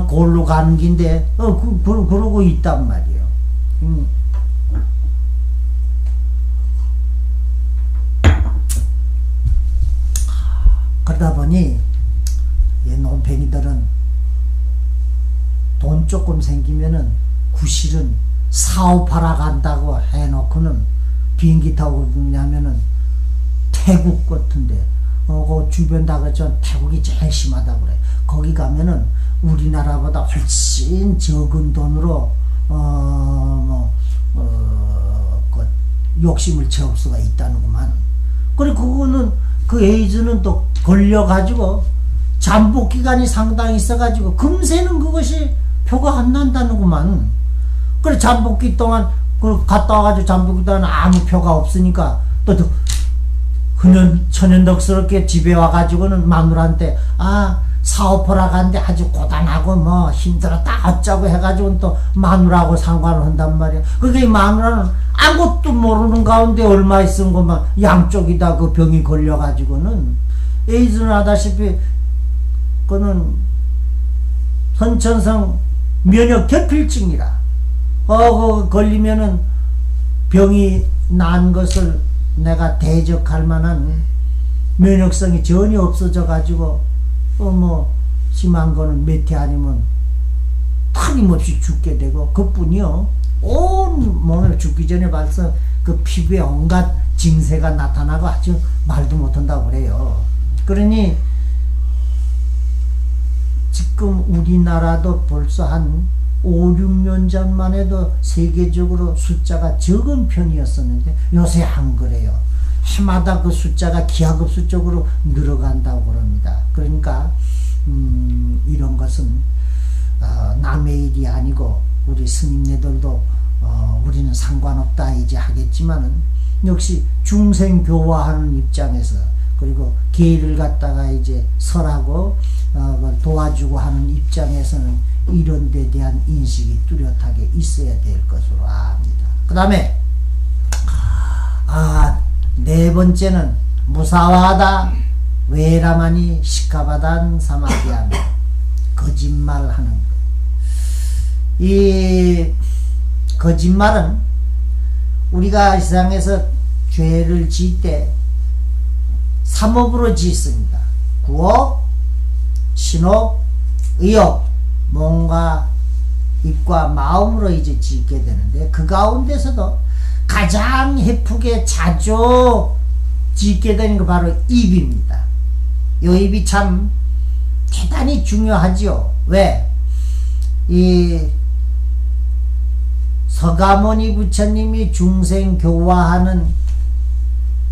골로 가는 긴데 그러고 있단 말이에요. 그러다 보니 이 논팽이들은 돈 조금 생기면은 구실은 사업하러 간다고 해놓고는 비행기 타고 그러냐면은 태국 같은데 그 주변 다 그렇죠. 태국이 제일 심하다고 그래. 거기 가면은 우리나라보다 훨씬 적은 돈으로 그 욕심을 채울 수가 있다는구만. 그리고 그거는 그 에이즈는 또 걸려가지고 잠복 기간이 상당히 있어가지고 금세는 그것이 표가 안 난다는구만. 그래 잠복기 동안 갔다 와가지고 잠복기 동안 아무 표가 없으니까 또 천연덕스럽게 집에 와가지고는 마누라한테 사업하러 갔는데 아주 고단하고 힘들었다 어쩌고 해가지고 또 마누라하고 상관을 한단 말이야. 그게 마누라는 아무것도 모르는 가운데 얼마 있은 것만 양쪽이다 그 병이 걸려가지고는 에이즈는 하다시피 그는 선천성 면역 결핍증이라 그거 걸리면은 병이 난 것을 내가 대적할 만한 면역성이 전혀 없어져 가지고 뭐 심한 거는 몇 해 아니면 틀림없이 죽게 되고 그뿐이요 온 몸에 죽기 전에 벌써 그 피부에 온갖 증세가 나타나고 아주 말도 못한다고 그래요. 그러니 지금 우리나라도 벌써 한 5, 6년 전만 해도 세계적으로 숫자가 적은 편이었었는데 요새 안 그래요. 해마다 그 숫자가 기하급수적으로 늘어간다고 그럽니다. 그러니까 이런 것은 남의 일이 아니고 우리 스님네들도 우리는 상관없다 이제 하겠지만은 역시 중생교화하는 입장에서 그리고 계를 갖다가 이제 설하고 도와주고 하는 입장에서는 이런 데 대한 인식이 뚜렷하게 있어야 될 것으로 압니다. 그 다음에 네 번째는 무사와다 외라마니 시카바단 사마디하며 거짓말하는 것. 이 거짓말은 우리가 이 세상에서 죄를 지을 때 삼업으로 짓습니다. 구억, 신업, 의업, 몸과 입과 마음으로 이제 짓게 되는데 그 가운데서도 가장 해프게 자주 짓게 되는 거 바로 입입니다. 이 입이 참 대단히 중요하지요. 왜? 이 서가모니 부처님이 중생 교화하는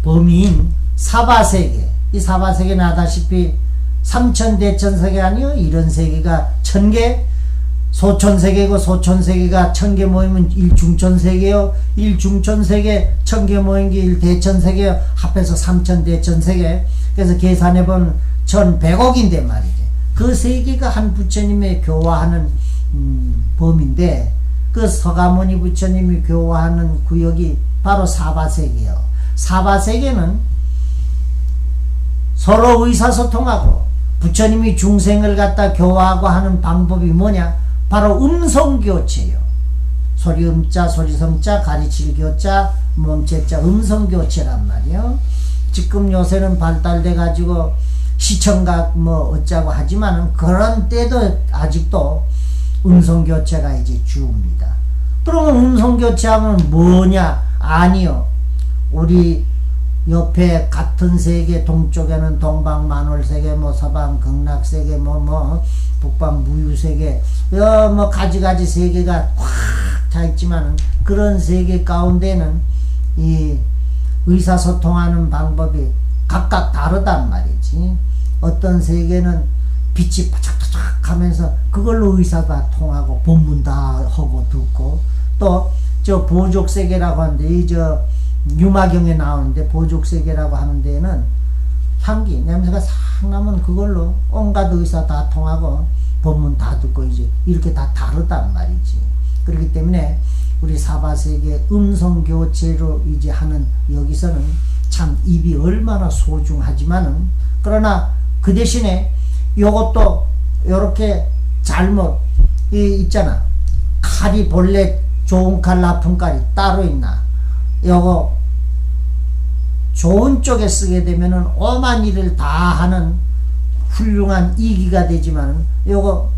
범위인 사바세계, 이 사바세계는 아다시피 삼천대천세계 아니요? 이런 세계가 1000개, 소천세계고 소천세계가 1000개 모이면 1중천세계요. 1중천세계 1000개 모인 게 1대천세계요. 합해서 3000대천세계. 그래서 계산해보면 1100억인데 말이지. 그 세계가 한 부처님의 교화하는 범위인데 그 서가모니 부처님이 교화하는 구역이 바로 사바세계요. 사바세계는 서로 의사소통하고 부처님이 중생을 갖다 교화하고 하는 방법이 뭐냐? 바로 음성교체요. 소리음자, 소리성자, 가르칠 교자, 멈체자, 음성교체란 말이요. 지금 요새는 발달돼 가지고 시청각 뭐 어쩌고 하지만은 그런 때도 아직도 음성교체가 이제 주입니다. 그러면 음성교체하면 뭐냐? 아니요. 우리 옆에 같은 세계 동쪽에는 동방만월세계 뭐 서방극락세계 뭐 북방 무유세계 뭐 가지가지 세계가 확 차 있지만은 그런 세계 가운데는 이 의사소통하는 방법이 각각 다르단 말이지. 어떤 세계는 빛이 바짝바짝 하면서 그걸로 의사가 통하고 본문 다 하고 듣고 또 저 보족세계라고 하는데 이 저 유마경에 나오는데 보족세계라고 하는 데는 향기 냄새가 싹 나면 그걸로 온갖 의사 다 통하고 본문 다 듣고 이제 이렇게 다 다르단 말이지. 그렇기 때문에 우리 사바세계 음성교체로 이제 하는 여기서는 참 입이 얼마나 소중하지만은 그러나 그 대신에 요것도 요렇게 잘못 있잖아. 칼이 본래 좋은 칼 나쁜 칼이 따로 있나. 요거 좋은 쪽에 쓰게 되면은 오만 일을 다 하는 훌륭한 이기가 되지만 요거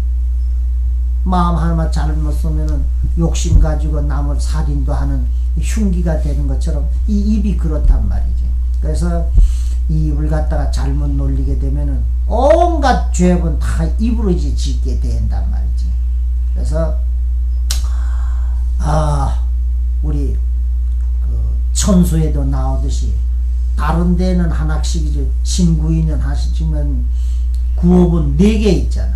마음 하나만 잘못 쓰면은 욕심 가지고 남을 살인도 하는 흉기가 되는 것처럼 이 입이 그렇단 말이지. 그래서 이 입을 갖다가 잘못 놀리게 되면은 온갖 죄업은 다 입으로 이제 짓게 된단 말이지. 그래서 우리 그 천수에도 나오듯이 다른 데는 하나씩이지 신구인은 하시지만 구업은 4개 있잖아.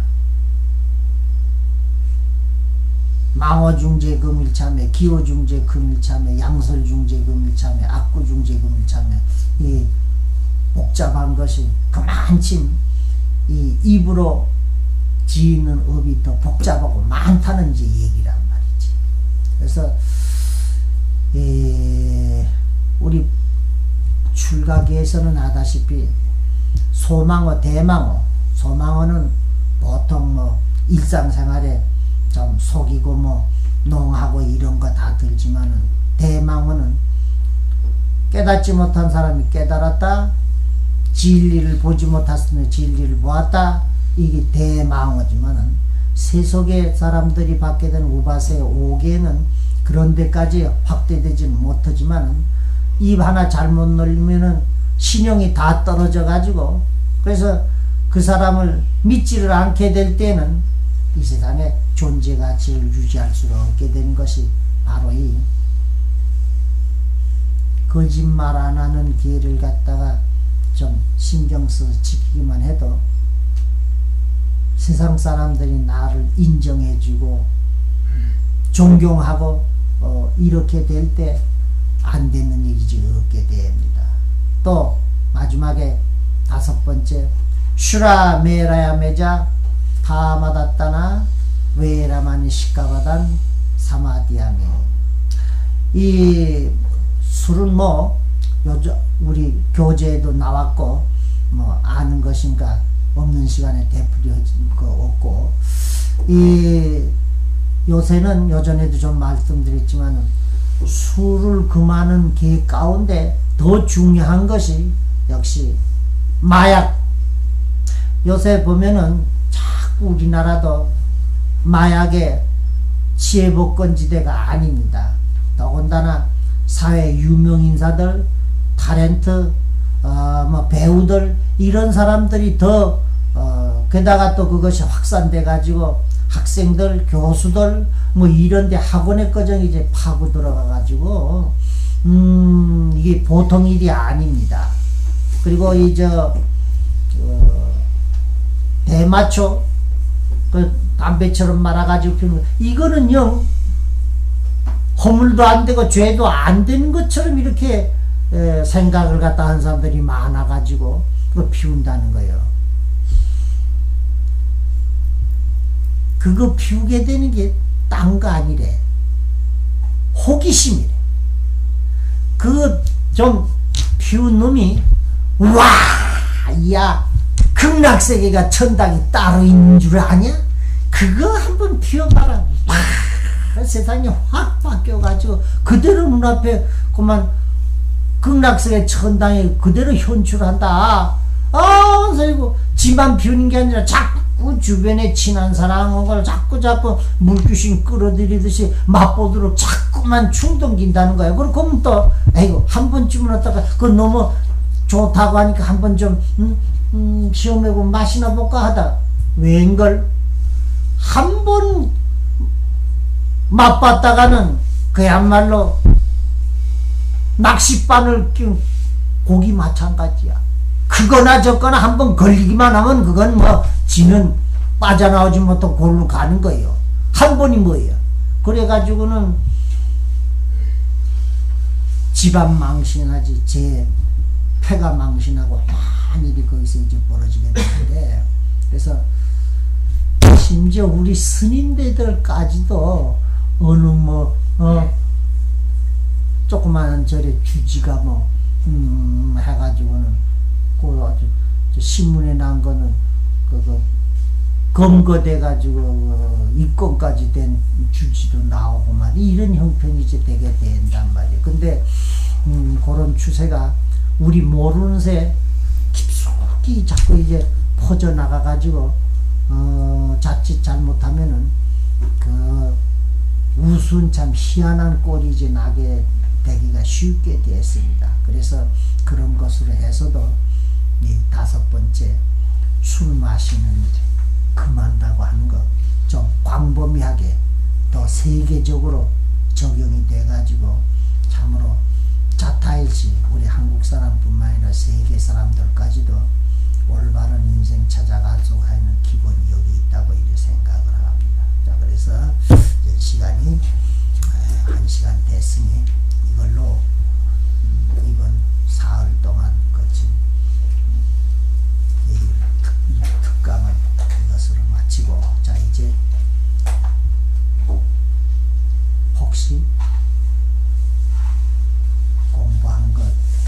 망어중재 금일참회, 기호중재 금일참회, 양설중재 금일참회, 악구중재 금일참회. 이 복잡한 것이 그만큼 이 입으로 지는 업이 더 복잡하고 많다는 이제 얘기란 말이지. 그래서 우리 출가계에서는 하다시피 소망어, 대망어, 소망어는 보통 뭐 일상생활에 좀 속이고 뭐 농하고 이런 거 다 들지만은 대망원은 깨닫지 못한 사람이 깨달았다. 진리를 보지 못했으면 진리를 보았다. 이게 대망어지만은 세속의 사람들이 받게 된 우바세 5개는 그런 데까지 확대되지는 못하지만은 입 하나 잘못 놀리면은 신용이 다 떨어져 가지고 그래서 그 사람을 믿지를 않게 될 때는 이 세상에 존재 가치를 유지할 수가 없게 되는 것이 바로 이 거짓말 안 하는 기회를 갖다가 좀 신경 써서 지키기만 해도 세상 사람들이 나를 인정해주고 존경하고 이렇게 될 때 안 되는 일이지 없게 됩니다. 또 마지막에 5번째 슈라 메라야 메자 타마다따나 웨라마니 시카바단 사마디아메. 이 술은 뭐 요즘 우리 교재에도 나왔고 뭐 아는 것인가 없는 시간에 되풀이할 거 없고 이 요새는 요전에도 좀 말씀드렸지만 술을 금하는 계 가운데 더 중요한 것이 역시 마약. 요새 보면은 자꾸 우리나라도 마약의 지혜복권지대가 아닙니다. 더군다나 사회 유명 인사들, 타렌트, 뭐 배우들 이런 사람들이 더 게다가 또 그것이 확산돼 가지고 학생들, 교수들 뭐 이런데 학원에 꺼정 이제 파고 들어가 가지고 이게 보통 일이 아닙니다. 그리고 대마초 그 담배처럼 말아가지고 피우는 이거는 영 허물도 안 되고 죄도 안 되는 것처럼 이렇게 생각을 갖다 한 사람들이 많아가지고 그거 피운다는 거예요. 그거 피우게 되는 게 딴 거 아니래. 호기심이래. 그거 좀 피운 놈이 와, 야, 극락세계가 천당이 따로 있는 줄 아냐? 그거 한번 피워봐라. 와, 세상이 확 바뀌어가지고 그대로 눈앞에 그만 극락세계 천당에 그대로 현출한다. 그리고 지만 피우는 게 아니라 자꾸 주변에 친한 사람을 자꾸 물귀신 끌어들이듯이 맛보도록 자꾸만 충동긴다는 거야. 그러면 또 아이고 한 번쯤은 어다가 그거 너무 좋다고 하니까 한 번 좀 시험해보고 맛이나 볼까 하다 웬걸 한 번 맛봤다가는 그야말로 낚싯바늘 낀 고기 마찬가지야. 그거나 저거나 한번 걸리기만 하면 그건 뭐 지는 빠져나오지 못하고 골로 가는 거예요. 한 번이 뭐예요. 그래가지고는 집안 망신하지 제 패가 망신하고 많은 일이 거기서 이제 벌어지게 되는데 그래서 심지어 우리 스님들까지도 어느 조그마한 절에 주지가 해가지고는 그 신문에 난 거는 검거돼가지고 입건까지 된 주지도 나오고 말이 이런 형편이 이제 되게 된단 말이에요. 근데 그런 추세가 우리 모르는 새 깊숙이 자꾸 이제 퍼져나가가지고 자칫 잘못하면은 그 우스운 참 희한한 꼴이 이제 나게 되기가 쉽게 됐습니다. 그래서 그런 것으로 해서도 이 5번째 술 마시는 이제 금한다고 하는 거 좀 광범위하게 더 세계적으로 적용이 돼가지고 참으로 자타이지 우리 한국 사람뿐만 아니라 세계 사람들까지도 올바른 인생 찾아가지고 하는 기본이 여기 있다고 이렇게 생각을 합니다. 자, 그래서 이제 시간이 1시간 됐으니 이걸로 이번 사흘 동안 거친 특강을 이것으로 마치고 자 이제 혹시 공부한 것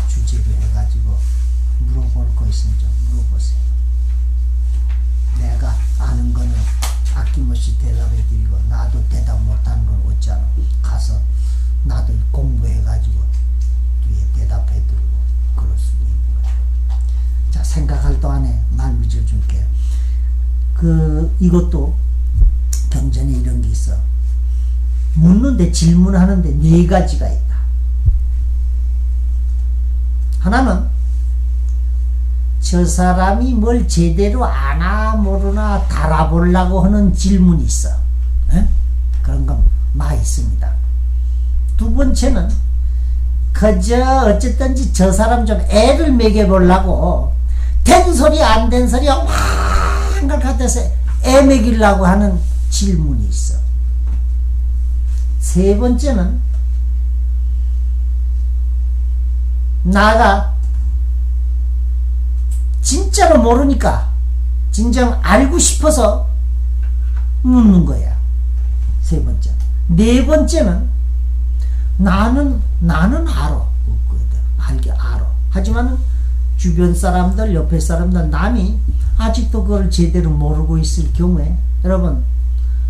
주제를 해가지고 물어볼 거 있으면 좀 물어보세요. 내가 아는 거는 아끼지 살 동안에 말미잘 줄게. 이것도 경전에 이런 게 있어. 묻는데 질문하는데 네 가지가 있다. 하나는 저 사람이 뭘 제대로 아나 모르나 달아보려고 하는 질문이 있어. 에? 그런 건 많이 있습니다. 두 번째는 그저 어쨌든지 저 사람 좀 애를 먹여보려고 된 소리 안 된 소리 한걸 갖다서 애 먹이려고 하는 질문이 있어. 세 번째는 나가 진짜로 모르니까 진정 알고 싶어서 묻는 거야. 세 번째. 네 번째는 나는 알아. 알아. 하지만 주변 사람들, 옆에 사람들, 남이 아직도 그걸 제대로 모르고 있을 경우에 여러분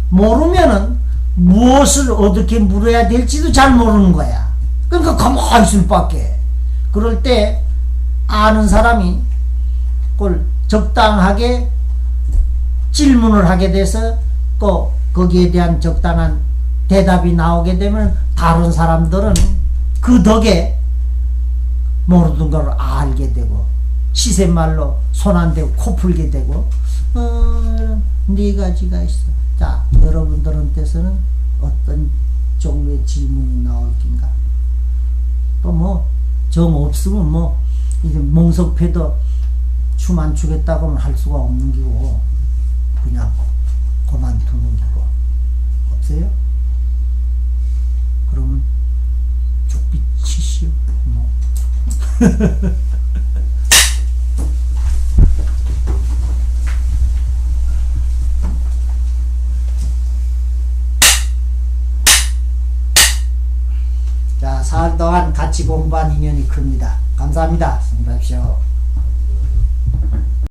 모르면은 무엇을 어떻게 물어야 될지도 잘 모르는 거야. 그러니까 가만히 있을 밖에. 그럴 때 아는 사람이 그걸 적당하게 질문을 하게 돼서 또 거기에 대한 적당한 대답이 나오게 되면 다른 사람들은 그 덕에 모르는 걸 알게 되고 시샘말로 손 안 대고 코 풀게 되고 네 가지가 있어. 자, 여러분들한테서는 어떤 종류의 질문이 나올 낀가? 또 뭐 정 없으면 뭐 이제 멍석패도 춤 안 추겠다고는 할 수가 없는 기고 그냥 그만두는 기고 없어요? 그러면 족비 치시오. 뭐. 자, 사흘 동안 같이 공부한 인연이 큽니다. 감사합니다. 승부하십시오.